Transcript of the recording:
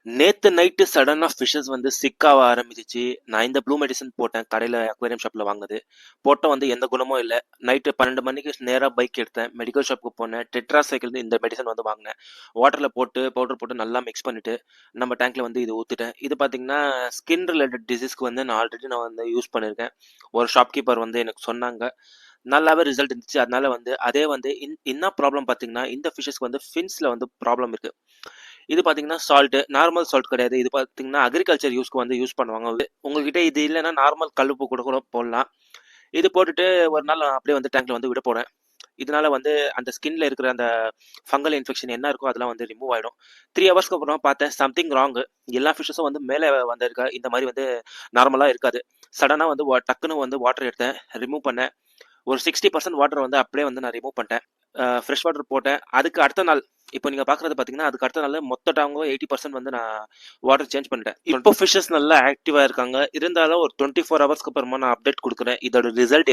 நேத்து நைட்டு சடனா ஃபிஷஸ் வந்து சிக்காக ஆரம்பிச்சிச்சு. நான் இந்த ப்ளூ மெடிசன் போட்டேன். கடையில அக்வேரியம் ஷாப்ல வாங்குனது. போட்டோம் வந்து எந்த குணமும் இல்ல. நைட்டு 12 மணிக்கு நேரா பைக் எடுத்தேன். மெடிக்கல் ஷாப்புக்கு போனேன். டெட்ராசைக்கிள்னு இந்த மெடிசன் வந்து வாங்குனேன். வாட்டர்ல போட்டு பவுடர் போட்டு நல்லா மிக்ஸ் பண்ணிட்டு, நம்ம டேங்க்ல வந்து இது ஊத்திட்டேன். இது பார்த்தீங்கன்னா, ஸ்கின் ரிலேட்டட் டிசீஸ்க்கு வந்து நான் வந்து யூஸ் பண்ணியிருக்கேன். ஒரு ஷாப்கீப்பர் வந்து எனக்கு சொன்னாங்க. நல்லாவே ரிசல்ட் இருந்துச்சு. அதனால வந்து அதே வந்து என்ன ப்ராப்ளம் பார்த்தீங்கன்னா, இந்த ஃபிஷஸ்க்கு வந்து ஃபின்ஸ்ல வந்து ப்ராப்ளம் இருக்கு. இது பார்த்தீங்கன்னா சால்ட், நார்மல் சால்ட் கிடையாது. இது பார்த்தீங்கன்னா அக்ரிகல்ச்சர் யூஸ்க்கு வந்து யூஸ் பண்ணுவாங்க. உங்ககிட்ட இது இல்லைன்னா நார்மல் கல்லுப்பு கூட கூட போடலாம். இது போட்டுட்டு ஒரு நாள் நான் அப்படியே வந்து டேங்க்ல வந்து விட போறேன். இதனால வந்து அந்த ஸ்கின்ல இருக்கிற அந்த ஃபங்கல் இன்ஃபெக்ஷன் என்ன இருக்கோ அதெல்லாம் வந்து ரிமூவ் ஆயிடும். 3 ஹவர்ஸ்க்கு அப்புறம் பார்த்தேன் சம்திங் ராங். எல்லா ஃபிஷஸும் வந்து மேலே வந்திருக்கா. இந்த மாதிரி வந்து நார்மலா இருக்காது. சடனா வந்து டக்குன்னு வந்து வாட்டர் எடுத்தேன், ரிமூவ் பண்ணேன். ஒரு 60% வாட்டர் வந்து அப்படியே வந்து நான் ரிமூவ் பண்ணிட்டேன். ஃப்ரெஷ் வாட்டர் போட்டேன். அதுக்கு அடுத்த நாள் இப்போ நீங்க பார்க்குறது பார்த்தீங்கன்னா, அதுக்கு அடுத்த நாள் மொத்த டேங்கும் 80% வந்து நான் வாட்டர் சேஞ்ச் பண்ணிட்டேன். இப்போ ஃபிஷஸ் நல்லா ஆக்டிவா இருக்காங்க. இருந்தாலும் ஒரு 24 ஹவர்ஸ்க்கு அப்புறமா நான் அப்டேட் குடுக்குறேன். இதோட ரிசல்ட்